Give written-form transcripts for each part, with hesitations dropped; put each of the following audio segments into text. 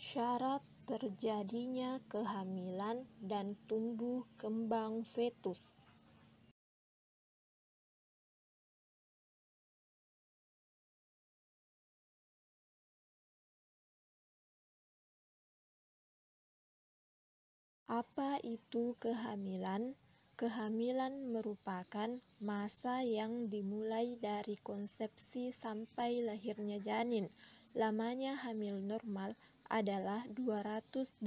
Syarat terjadinya kehamilan dan tumbuh kembang fetus. Apa itu kehamilan? Kehamilan merupakan masa yang dimulai dari konsepsi sampai lahirnya janin. Lamanya hamil normal adalah 280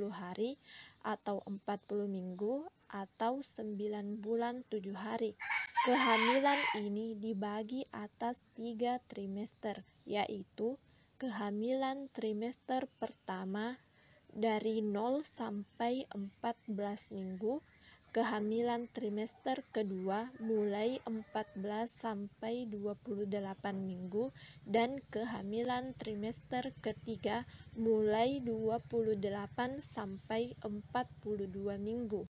hari atau 40 minggu atau 9 bulan 7 hari. Kehamilan ini dibagi atas 3 trimester, yaitu kehamilan trimester pertama dari 0 sampai 14 minggu, kehamilan trimester kedua mulai 14 sampai 28 minggu, dan kehamilan trimester ketiga mulai 28 sampai 42 minggu.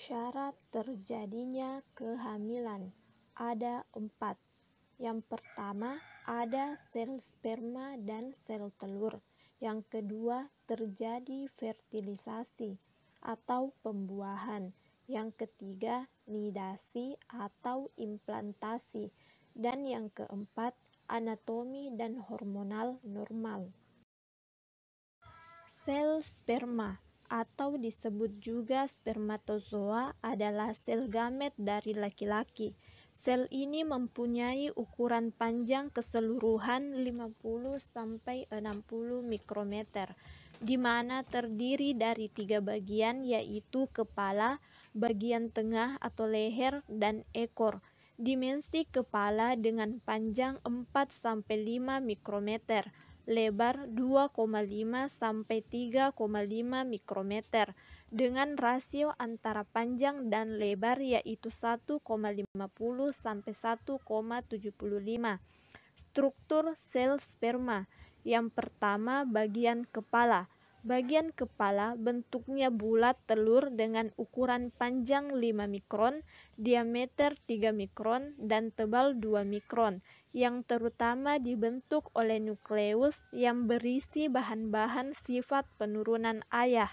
Syarat terjadinya kehamilan ada 4. Yang pertama, ada sel sperma dan sel telur. Yang kedua, terjadi fertilisasi atau pembuahan. Yang ketiga, nidasi atau implantasi. Dan yang keempat, anatomi dan hormonal normal. Sel sperma atau disebut juga spermatozoa adalah sel gamet dari laki-laki. Sel ini mempunyai ukuran panjang keseluruhan 50-60 mikrometer, di mana terdiri dari 3 bagian, yaitu kepala, bagian tengah atau leher, dan ekor. Dimensi kepala dengan panjang 4-5 mikrometer, lebar 2,5 sampai 3,5 mikrometer, dengan rasio antara panjang dan lebar yaitu 1,50 sampai 1,75. Struktur sel sperma. Yang pertama, bagian kepala. Bagian kepala bentuknya bulat telur dengan ukuran panjang 5 mikron, diameter 3 mikron, dan tebal 2 mikron, yang terutama dibentuk oleh nukleus yang berisi bahan-bahan sifat penurunan ayah.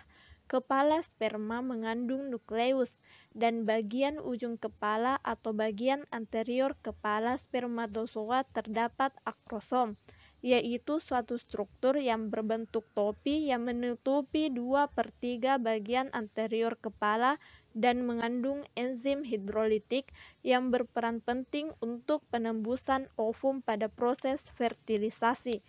Kepala sperma mengandung nukleus, dan bagian ujung kepala atau bagian anterior kepala spermatozoa terdapat akrosom, yaitu suatu struktur yang berbentuk topi yang menutupi 2/3 bagian anterior kepala dan mengandung enzim hidrolitik yang berperan penting untuk penembusan ovum pada proses fertilisasi.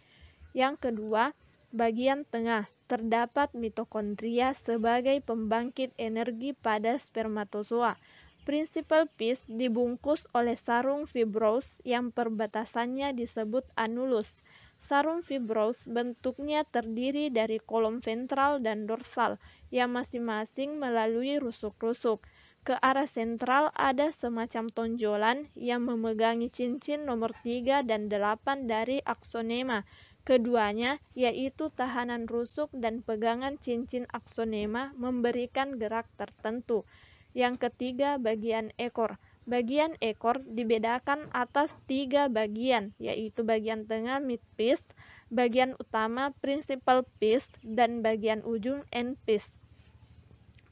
Yang kedua, bagian tengah. Terdapat mitokondria sebagai pembangkit energi pada spermatozoa. Principal piece dibungkus oleh sarung fibrous yang perbatasannya disebut anulus. Sarung fibrous bentuknya terdiri dari kolom ventral dan dorsal yang masing-masing melalui rusuk-rusuk. Ke arah sentral ada semacam tonjolan yang memegangi cincin nomor 3 dan 8 dari aksonema. Keduanya, yaitu tahanan rusuk dan pegangan cincin aksonema, memberikan gerak tertentu. Yang ketiga, bagian ekor. Bagian ekor dibedakan atas 3 bagian, yaitu bagian tengah midpiece, bagian utama principal piece, dan bagian ujung end piece.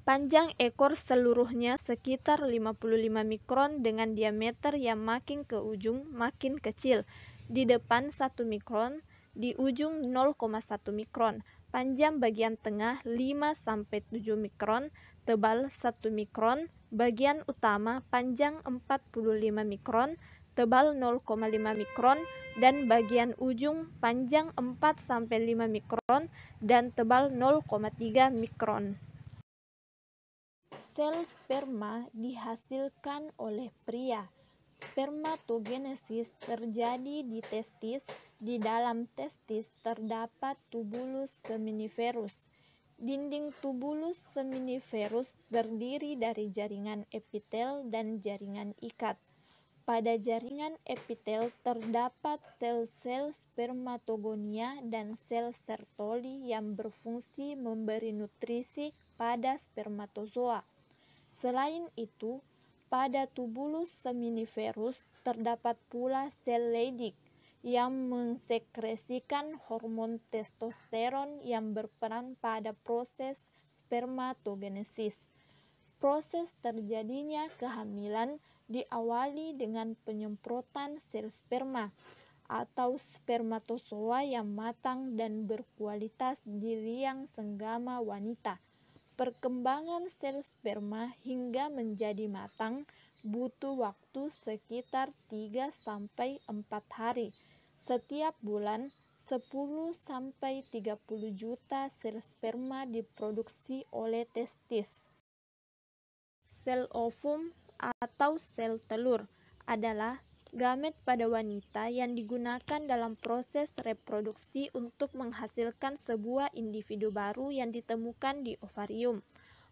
Panjang ekor seluruhnya sekitar 55 mikron dengan diameter yang makin ke ujung makin kecil. Di depan 1 mikron, di ujung 0,1 mikron. Panjang bagian tengah 5-7 mikron, tebal 1 mikron. Bagian utama panjang 45 mikron, tebal 0,5 mikron, dan bagian ujung panjang 4-5 mikron dan tebal 0,3 mikron. Sel sperma dihasilkan oleh pria. Spermatogenesis terjadi di testis. Di dalam testis terdapat tubulus seminiferus. Dinding tubulus seminiferus terdiri dari jaringan epitel dan jaringan ikat. Pada jaringan epitel terdapat sel-sel spermatogonia dan sel Sertoli yang berfungsi memberi nutrisi pada spermatozoa. Selain itu, pada tubulus seminiferus terdapat pula sel Leydig yang mensekresikan hormon testosteron yang berperan pada proses spermatogenesis. Proses terjadinya kehamilan diawali dengan penyemprotan sel sperma atau spermatozoa yang matang dan berkualitas di liang senggama wanita. Perkembangan sel sperma hingga menjadi matang butuh waktu sekitar 3-4 hari. Setiap bulan 10-30 juta sel sperma diproduksi oleh testis. Sel ovum atau sel telur adalah gamet pada wanita yang digunakan dalam proses reproduksi untuk menghasilkan sebuah individu baru yang ditemukan di ovarium.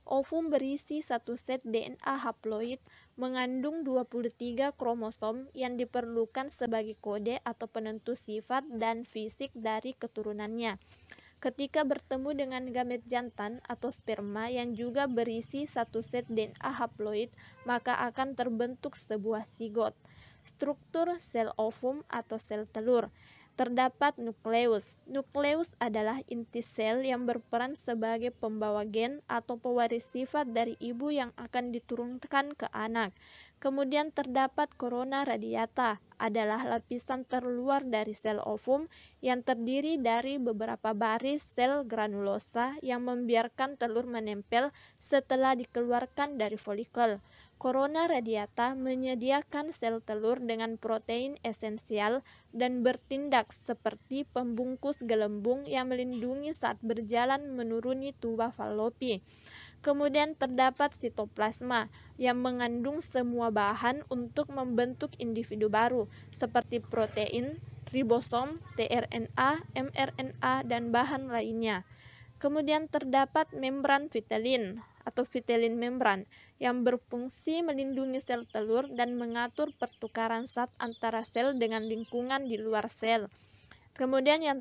Ovum berisi satu set DNA haploid mengandung 23 kromosom yang diperlukan sebagai kode atau penentu sifat dan fisik dari keturunannya. Ketika bertemu dengan gamet jantan atau sperma yang juga berisi satu set DNA haploid, maka akan terbentuk sebuah zigot. Struktur sel ovum atau sel telur. Terdapat nukleus. Nukleus adalah inti sel yang berperan sebagai pembawa gen atau pewaris sifat dari ibu yang akan diturunkan ke anak. Kemudian terdapat korona radiata, adalah lapisan terluar dari sel ovum yang terdiri dari beberapa baris sel granulosa yang membiarkan telur menempel setelah dikeluarkan dari folikel. Korona radiata menyediakan sel telur dengan protein esensial dan bertindak seperti pembungkus gelembung yang melindungi saat berjalan menuruni tuba Fallopi. Kemudian terdapat sitoplasma yang mengandung semua bahan untuk membentuk individu baru seperti protein, ribosom, tRNA, mRNA, dan bahan lainnya. Kemudian terdapat membran vitelin atau vitelin membran yang berfungsi melindungi sel telur dan mengatur pertukaran zat antara sel dengan lingkungan di luar sel. Kemudian yang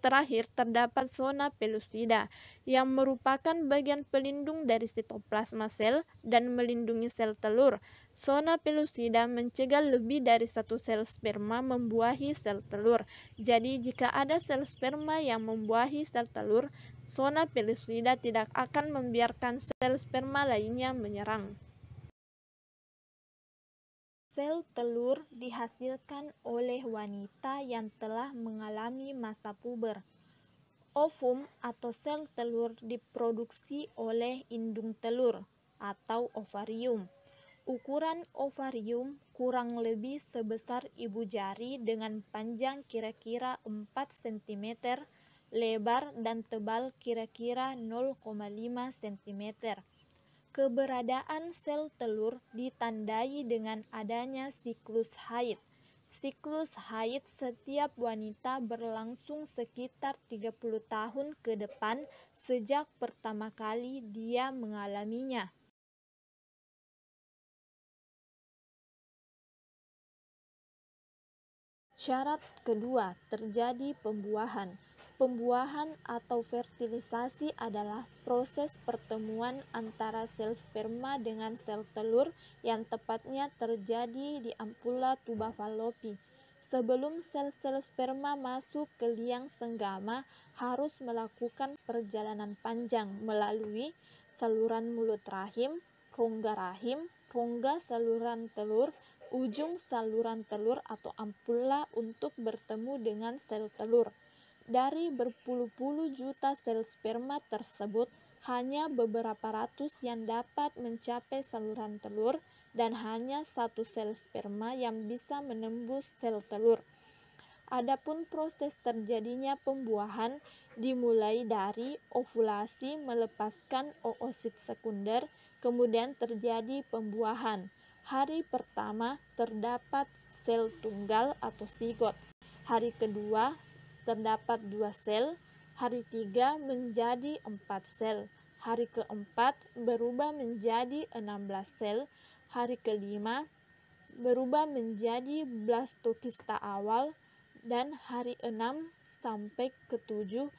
terakhir terdapat zona pellucida yang merupakan bagian pelindung dari sitoplasma sel dan melindungi sel telur. Zona pellucida mencegah lebih dari satu sel sperma membuahi sel telur. Jadi jika ada sel sperma yang membuahi sel telur, zona pellucida tidak akan membiarkan sel sperma lainnya menyerang. Sel telur dihasilkan oleh wanita yang telah mengalami masa puber. Ovum atau sel telur diproduksi oleh indung telur atau ovarium. Ukuran ovarium kurang lebih sebesar ibu jari dengan panjang kira-kira 4 cm, lebar dan tebal kira-kira 0,5 cm. Keberadaan sel telur ditandai dengan adanya siklus haid. Siklus haid setiap wanita berlangsung sekitar 30 tahun ke depan sejak pertama kali dia mengalaminya. Syarat kedua, terjadi pembuahan. Pembuahan atau fertilisasi adalah proses pertemuan antara sel sperma dengan sel telur yang tepatnya terjadi di ampula tuba Fallopi. Sebelum sel-sel sperma masuk ke liang senggama, harus melakukan perjalanan panjang melalui saluran mulut rahim, rongga saluran telur, ujung saluran telur atau ampula untuk bertemu dengan sel telur. Dari berpuluh-puluh juta sel sperma tersebut, hanya beberapa ratus yang dapat mencapai saluran telur dan hanya satu sel sperma yang bisa menembus sel telur. Adapun proses terjadinya pembuahan dimulai dari ovulasi melepaskan oosit sekunder, kemudian terjadi pembuahan. Hari pertama terdapat sel tunggal atau zigot. Hari kedua terdapat 2 sel, hari 3 menjadi 4 sel, hari keempat berubah menjadi 16 sel, hari kelima berubah menjadi blastokista awal, dan hari 6 sampai ke-7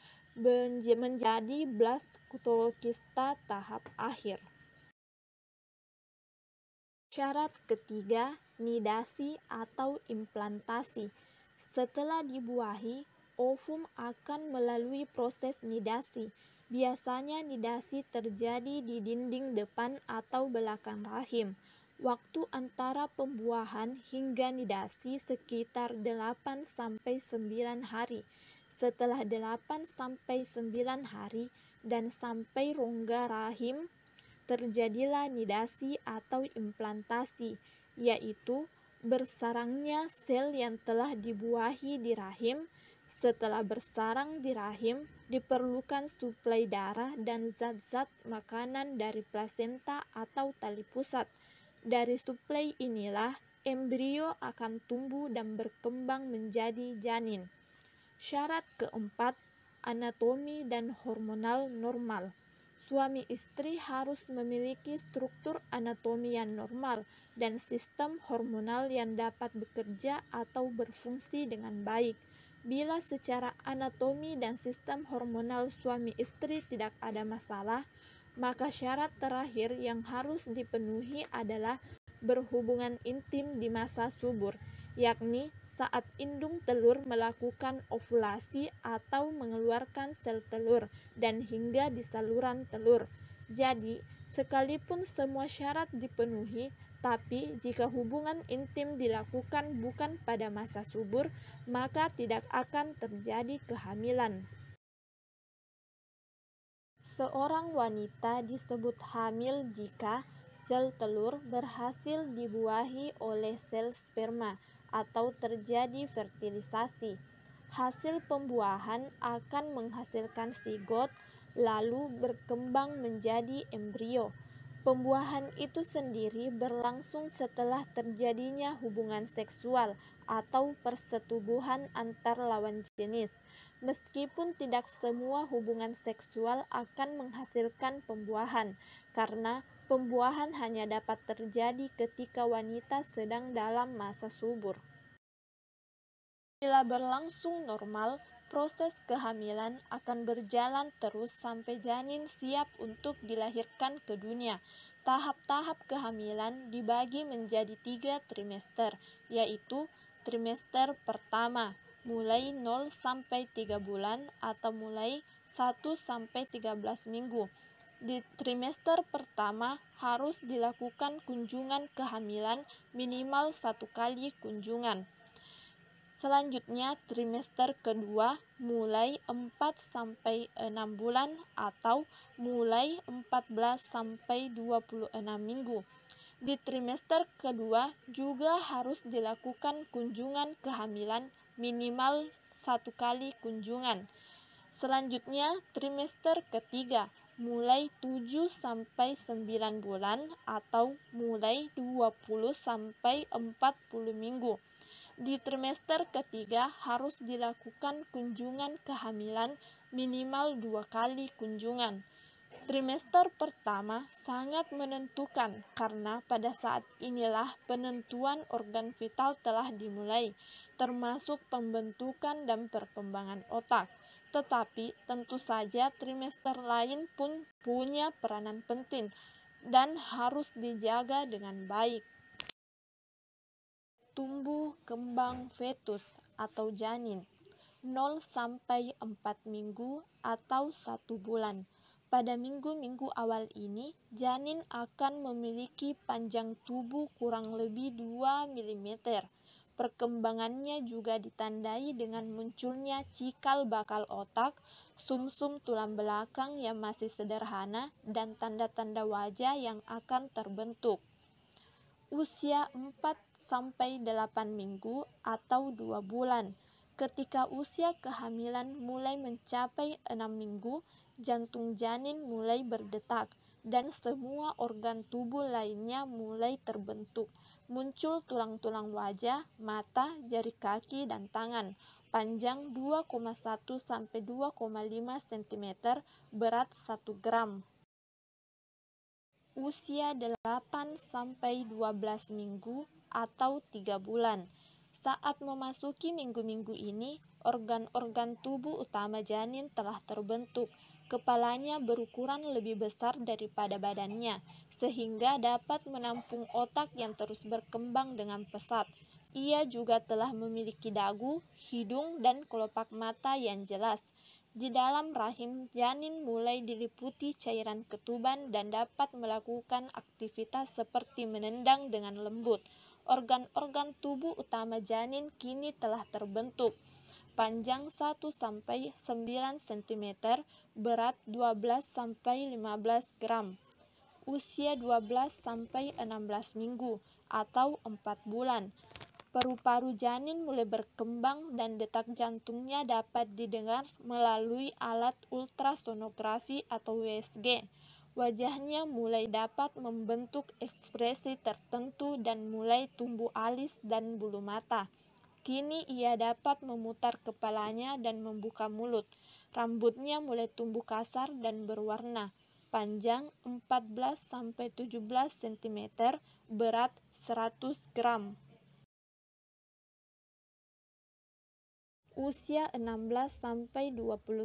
menjadi blastokista tahap akhir. Syarat ketiga, nidasi atau implantasi. Setelah dibuahi, ovum akan melalui proses nidasi. Biasanya nidasi terjadi di dinding depan atau belakang rahim. Waktu antara pembuahan hingga nidasi sekitar 8-9 hari. Setelah 8-9 hari dan sampai rongga rahim, terjadilah nidasi atau implantasi, yaitu bersarangnya sel yang telah dibuahi di rahim. Setelah bersarang di rahim, diperlukan suplai darah dan zat-zat makanan dari plasenta atau tali pusat. Dari suplai inilah embrio akan tumbuh dan berkembang menjadi janin. Syarat keempat, anatomi dan hormonal normal. Suami istri harus memiliki struktur anatomi yang normal dan sistem hormonal yang dapat bekerja atau berfungsi dengan baik. Bila secara anatomi dan sistem hormonal suami istri tidak ada masalah, maka syarat terakhir yang harus dipenuhi adalah berhubungan intim di masa subur, yakni saat indung telur melakukan ovulasi atau mengeluarkan sel telur dan hingga di saluran telur. Jadi, sekalipun semua syarat dipenuhi, tapi jika hubungan intim dilakukan bukan pada masa subur, maka tidak akan terjadi kehamilan. Seorang wanita disebut hamil jika sel telur berhasil dibuahi oleh sel sperma atau terjadi fertilisasi. Hasil pembuahan akan menghasilkan zigot, lalu berkembang menjadi embrio. Pembuahan itu sendiri berlangsung setelah terjadinya hubungan seksual atau persetubuhan antar lawan jenis. Meskipun tidak semua hubungan seksual akan menghasilkan pembuahan, karena pembuahan hanya dapat terjadi ketika wanita sedang dalam masa subur. Bila berlangsung normal, proses kehamilan akan berjalan terus sampai janin siap untuk dilahirkan ke dunia. Tahap-tahap kehamilan dibagi menjadi 3 trimester, yaitu trimester pertama, mulai 0 sampai 3 bulan atau mulai 1 sampai 13 minggu. Di trimester pertama harus dilakukan kunjungan kehamilan minimal 1 kali kunjungan. Selanjutnya, trimester kedua mulai 4 sampai 6 bulan atau mulai 14 sampai 26 minggu. Di trimester kedua juga harus dilakukan kunjungan kehamilan minimal 1 kali kunjungan. Selanjutnya, trimester ketiga mulai 7 sampai 9 bulan atau mulai 20 sampai 40 minggu. Di trimester ketiga harus dilakukan kunjungan kehamilan minimal 2 kali kunjungan. Trimester pertama sangat menentukan karena pada saat inilah penentuan organ vital telah dimulai, termasuk pembentukan dan perkembangan otak. Tetapi tentu saja trimester lain pun punya peranan penting dan harus dijaga dengan baik. Tumbuh kembang fetus atau janin 0 sampai 4 minggu atau 1 bulan. Pada minggu-minggu awal ini, janin akan memiliki panjang tubuh kurang lebih 2 mm. Perkembangannya juga ditandai dengan munculnya cikal bakal otak, sumsum tulang belakang yang masih sederhana, dan tanda-tanda wajah yang akan terbentuk. Usia 4 sampai 8 minggu atau 2 bulan. Ketika usia kehamilan mulai mencapai 6 minggu, jantung janin mulai berdetak dan semua organ tubuh lainnya mulai terbentuk. Muncul tulang-tulang wajah, mata, jari kaki dan tangan. Panjang 2,1 sampai 2,5 cm, berat 1 gram. Usia 8 sampai 12 minggu atau 3 bulan. Saat memasuki minggu-minggu ini, organ-organ tubuh utama janin telah terbentuk. Kepalanya berukuran lebih besar daripada badannya, sehingga dapat menampung otak yang terus berkembang dengan pesat. Ia juga telah memiliki dagu, hidung, dan kelopak mata yang jelas. Di dalam rahim, janin mulai diliputi cairan ketuban dan dapat melakukan aktivitas seperti menendang dengan lembut. Organ-organ tubuh utama janin kini telah terbentuk. Panjang 1-9 cm, berat 12-15 gram. Usia 12-16 minggu atau 4 bulan. Paru-paru janin mulai berkembang dan detak jantungnya dapat didengar melalui alat ultrasonografi atau USG. Wajahnya mulai dapat membentuk ekspresi tertentu dan mulai tumbuh alis dan bulu mata. Kini ia dapat memutar kepalanya dan membuka mulut. Rambutnya mulai tumbuh kasar dan berwarna. Panjang 14-17 cm, berat 100 gram. Usia 16-20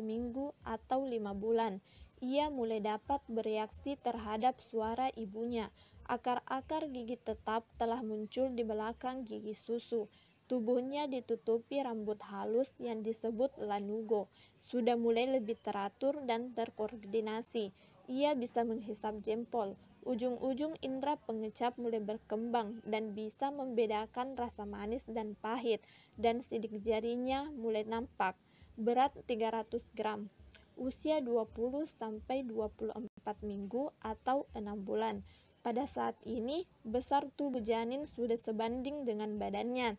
minggu atau 5 bulan. Ia mulai dapat bereaksi terhadap suara ibunya. Akar-akar gigi tetap telah muncul di belakang gigi susu. Tubuhnya ditutupi rambut halus yang disebut lanugo. Sudah mulai lebih teratur dan terkoordinasi. Ia bisa menghisap jempol. Ujung-ujung indera pengecap mulai berkembang dan bisa membedakan rasa manis dan pahit, dan sidik jarinya mulai nampak. Berat 300 gram. Usia 20-24 minggu atau 6 bulan. Pada saat ini, besar tubuh janin sudah sebanding dengan badannya.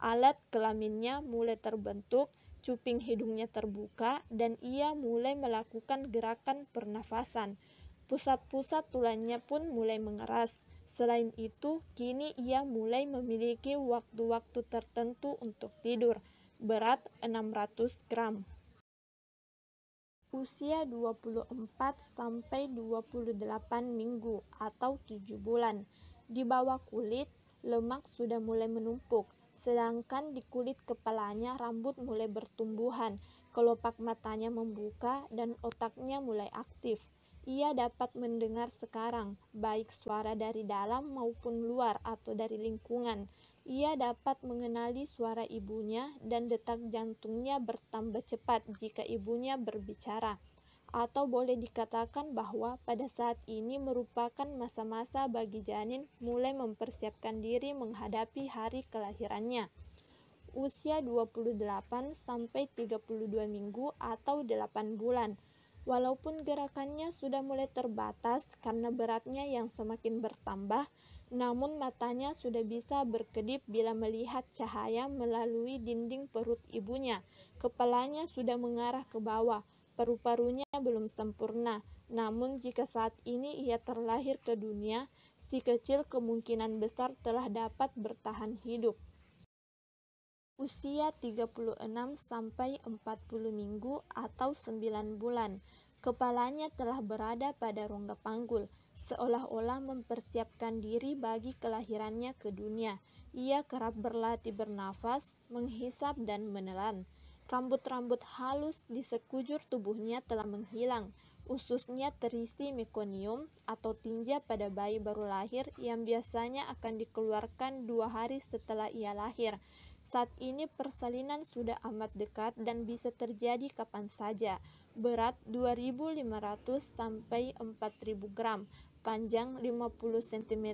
Alat kelaminnya mulai terbentuk, cuping hidungnya terbuka, dan ia mulai melakukan gerakan pernafasan. Pusat-pusat tulangnya pun mulai mengeras. Selain itu, kini ia mulai memiliki waktu-waktu tertentu untuk tidur. Berat 600 gram. Usia 24-28 minggu atau 7 bulan. Di bawah kulit, lemak sudah mulai menumpuk. Sedangkan di kulit kepalanya rambut mulai bertumbuhan, kelopak matanya membuka, dan otaknya mulai aktif. Ia dapat mendengar sekarang, baik suara dari dalam maupun luar atau dari lingkungan. Ia dapat mengenali suara ibunya dan detak jantungnya bertambah cepat jika ibunya berbicara. Atau boleh dikatakan bahwa pada saat ini merupakan masa-masa bagi janin mulai mempersiapkan diri menghadapi hari kelahirannya. Usia 28-32 minggu atau 8 bulan. Walaupun gerakannya sudah mulai terbatas karena beratnya yang semakin bertambah, namun matanya sudah bisa berkedip bila melihat cahaya melalui dinding perut ibunya. Kepalanya sudah mengarah ke bawah, paru-parunya belum sempurna. Namun jika saat ini ia terlahir ke dunia, si kecil kemungkinan besar telah dapat bertahan hidup. Usia 36-40 minggu atau 9 bulan. Kepalanya telah berada pada rongga panggul, seolah-olah mempersiapkan diri bagi kelahirannya ke dunia. Ia kerap berlatih bernafas, menghisap, dan menelan. Rambut-rambut halus di sekujur tubuhnya telah menghilang. Ususnya terisi mekonium atau tinja pada bayi baru lahir yang biasanya akan dikeluarkan 2 hari setelah ia lahir. Saat ini persalinan sudah amat dekat dan bisa terjadi kapan saja. Berat 2.500 sampai 4.000 gram, panjang 50 cm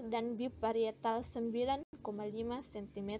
dan bib parietal 9,5 cm.